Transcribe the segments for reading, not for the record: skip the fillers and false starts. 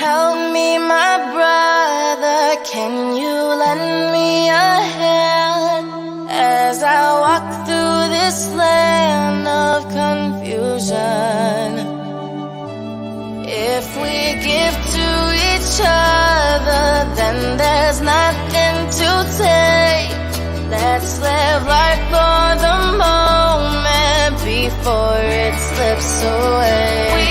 Help me, my brother, can you lend me a hand as I walk through this land of confusion? If we give to each other, then there's nothing to take. Let's live life for the moment before it slips away.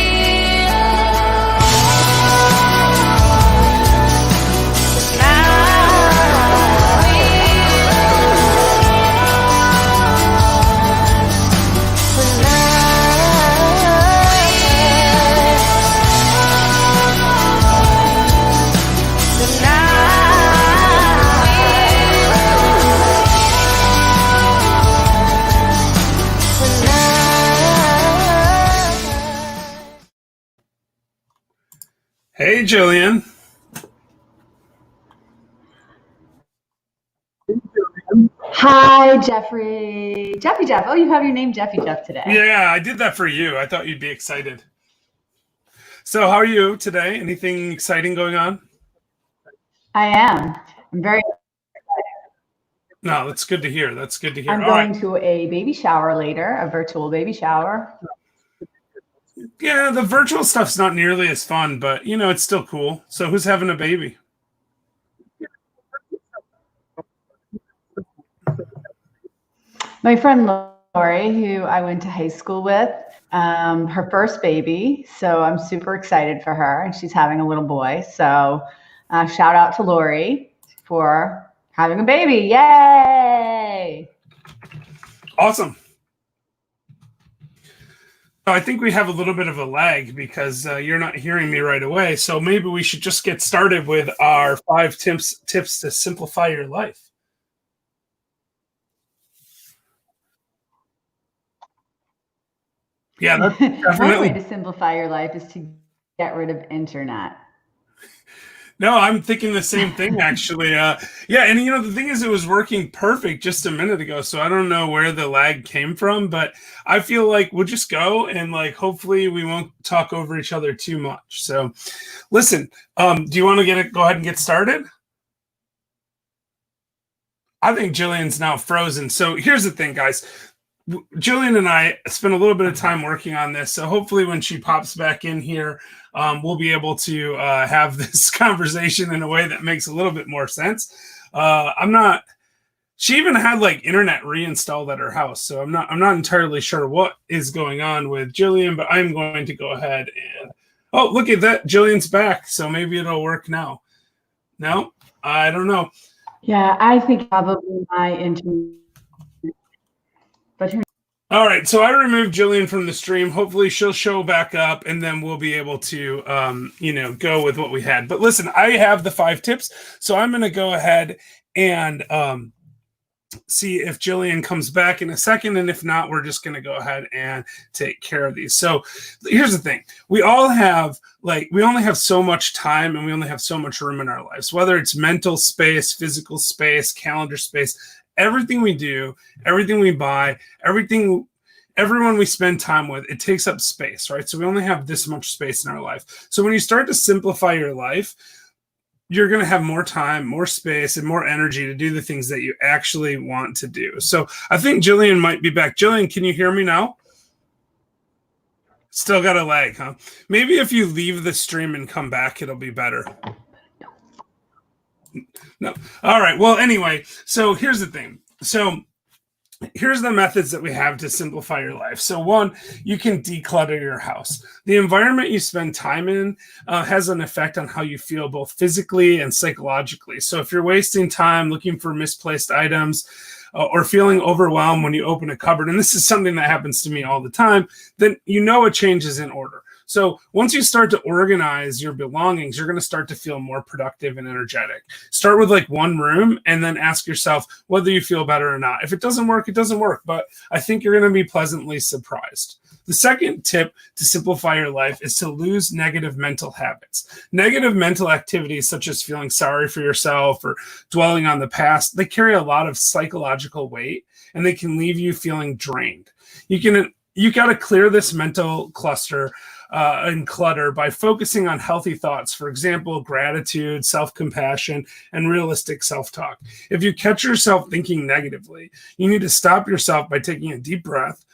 Hey, Jillian. Hi, Jeffrey. Jeffy Jeff. Oh, you have your name Jeffy Jeff today. Yeah, I did that for you. I thought you'd be excited. So how are you today? Anything exciting going on? I am. I'm very No, that's good to hear. That's good to hear. I'm going to a baby shower later, a virtual baby shower. Yeah, the virtual stuff's not nearly as fun, but you know, it's still cool. So who's having a baby? My friend Lori, who I went to high school with, her first baby. So I'm super excited for her, and she's having a little boy. So shout out to Lori for having a baby. Yay! Awesome. I think we have a little bit of a lag because you're not hearing me right away. So maybe we should just get started with our 5 tips to simplify your life. Yeah, that's definitely. One way to simplify your life is to get rid of internet. No, I'm thinking the same thing, actually. Yeah, and you know, the thing is, it was working perfect just a minute ago, so I don't know where the lag came from, but I feel like we'll just go and like hopefully we won't talk over each other too much. So, listen, do you want to go ahead and get started? I think Jillian's now frozen. So here's the thing, guys. Jillian and I spent a little bit of time working on this, so hopefully when she pops back in here, we'll be able to have this conversation in a way that makes a little bit more sense. She even had like internet reinstalled at her house, so I'm not entirely sure what is going on with Jillian, but I'm going to go ahead and, oh, look at that, Jillian's back, so maybe it'll work now. No, I don't know. Yeah, I think probably my internet. But all right, so I removed Jillian from the stream. Hopefully she'll show back up and then we'll be able to, go with what we had. But listen, I have the 5 tips. So I'm going to go ahead and see if Jillian comes back in a second. And if not, we're just going to go ahead and take care of these. So here's the thing. We only have so much time and we only have so much room in our lives, whether it's mental space, physical space, calendar space. Everything we do, everything we buy, everyone we spend time with, it takes up space, right? So we only have this much space in our life. So when you start to simplify your life, you're going to have more time, more space, and more energy to do the things that you actually want to do. So I think Jillian might be back. Jillian, can you hear me now? Still got a lag, huh? Maybe if you leave the stream and come back, it'll be better. No. All right. Well, anyway, so here's the thing. So here's the methods that we have to simplify your life. So 1, you can declutter your house. The environment you spend time in has an effect on how you feel both physically and psychologically. So if you're wasting time looking for misplaced items or feeling overwhelmed when you open a cupboard, and this is something that happens to me all the time, then you know a change is in order. So once you start to organize your belongings, you're going to start to feel more productive and energetic. Start with like 1 room and then ask yourself whether you feel better or not. If it doesn't work, it doesn't work. But I think you're going to be pleasantly surprised. The second tip to simplify your life is to lose negative mental habits. Negative mental activities such as feeling sorry for yourself or dwelling on the past, they carry a lot of psychological weight and they can leave you feeling drained. You got to clear this mental cluster and clutter by focusing on healthy thoughts. For example, gratitude, self-compassion, and realistic self-talk. If you catch yourself thinking negatively, you need to stop yourself by taking a deep breath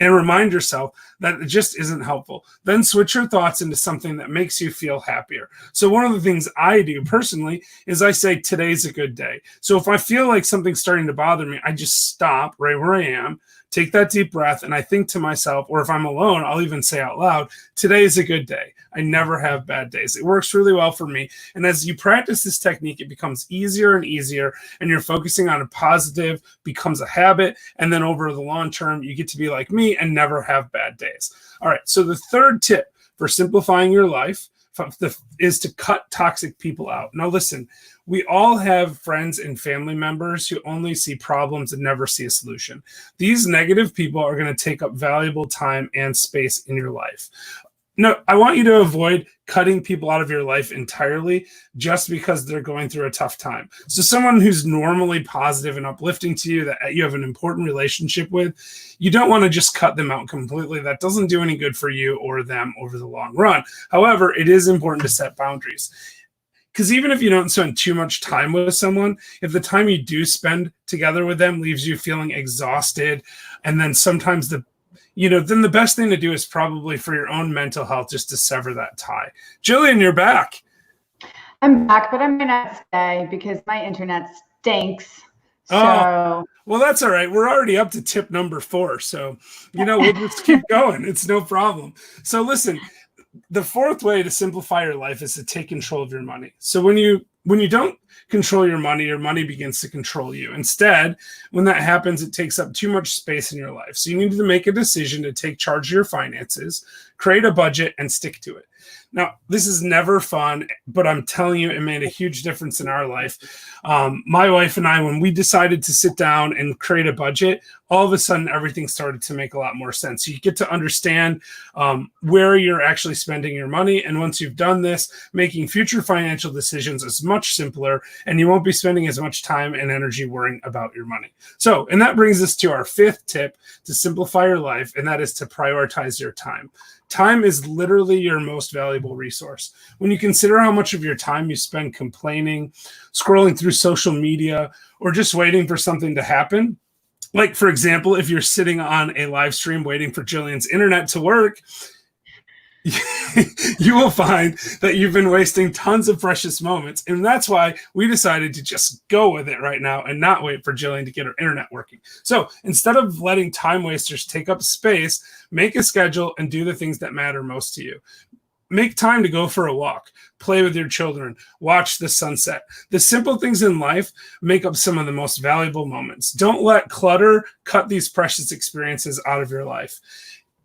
and remind yourself that it just isn't helpful. Then switch your thoughts into something that makes you feel happier. So one of the things I do personally is I say, today's a good day. So if I feel like something's starting to bother me, I just stop right where I am, take that deep breath, and I think to myself, or if I'm alone, I'll even say out loud, today is a good day. I never have bad days. It works really well for me. And as you practice this technique, it becomes easier and easier, and you're focusing on a positive, becomes a habit. And then over the long term, you get to be like me and never have bad days. All right. So the third tip for simplifying your life is to cut toxic people out. Now, listen, we all have friends and family members who only see problems and never see a solution. These negative people are going to take up valuable time and space in your life. No, I want you to avoid cutting people out of your life entirely just because they're going through a tough time. So someone who's normally positive and uplifting to you, that you have an important relationship with, you don't want to just cut them out completely. That doesn't do any good for you or them over the long run. However, it is important to set boundaries. Because even if you don't spend too much time with someone, if the time you do spend together with them leaves you feeling exhausted, and then sometimes then the best thing to do is probably for your own mental health just to sever that tie. Jillian, you're back. I'm back, but I'm going to stay because my internet stinks. Oh, well, that's all right. We're already up to tip number 4. So, we'll just keep going. It's no problem. So listen, the fourth way to simplify your life is to take control of your money. So when you don't control your money begins to control you. Instead, when that happens, it takes up too much space in your life. So you need to make a decision to take charge of your finances, create a budget, and stick to it. Now, this is never fun, but I'm telling you, it made a huge difference in our life. My wife and I, when we decided to sit down and create a budget, all of a sudden, everything started to make a lot more sense. You get to understand where you're actually spending your money. And once you've done this, making future financial decisions is much simpler, and you won't be spending as much time and energy worrying about your money. So, and that brings us to our 5th tip to simplify your life, and that is to prioritize your time. Time is literally your most valuable resource. When you consider how much of your time you spend complaining, scrolling through social media, or just waiting for something to happen, like, for example, if you're sitting on a live stream waiting for Jillian's internet to work, you will find that you've been wasting tons of precious moments. And that's why we decided to just go with it right now and not wait for Jillian to get her internet working. So instead of letting time wasters take up space, make a schedule and do the things that matter most to you. Make time to go for a walk, play with your children, watch the sunset. The simple things in life make up some of the most valuable moments. Don't let clutter cut these precious experiences out of your life.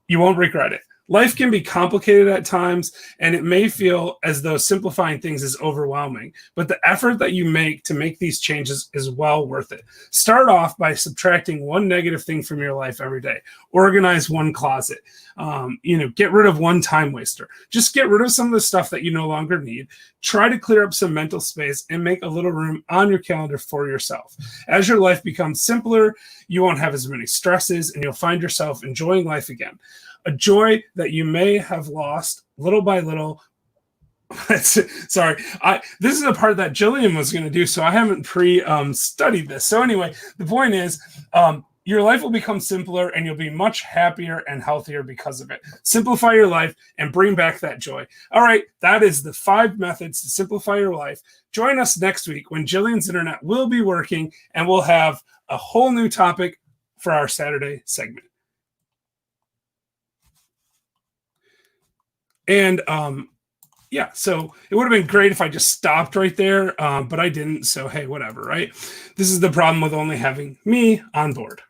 You won't regret it. Life can be complicated at times, and it may feel as though simplifying things is overwhelming, but the effort that you make to make these changes is well worth it. Start off by subtracting one negative thing from your life every day. Organize one closet. Get rid of one time waster. Just get rid of some of the stuff that you no longer need. Try to clear up some mental space and make a little room on your calendar for yourself. As your life becomes simpler, you won't have as many stresses, and you'll find yourself enjoying life again. A joy that you may have lost little by little. Sorry, this is a part that Jillian was going to do, so I haven't studied this. So anyway, the point is, your life will become simpler, and you'll be much happier and healthier because of it. Simplify your life and bring back that joy. All right, that is the 5 methods to simplify your life. Join us next week when Jillian's internet will be working, and we'll have a whole new topic for our Saturday segment. And so it would have been great if I just stopped right there, but I didn't. So, hey, whatever, right? This is the problem with only having me on board.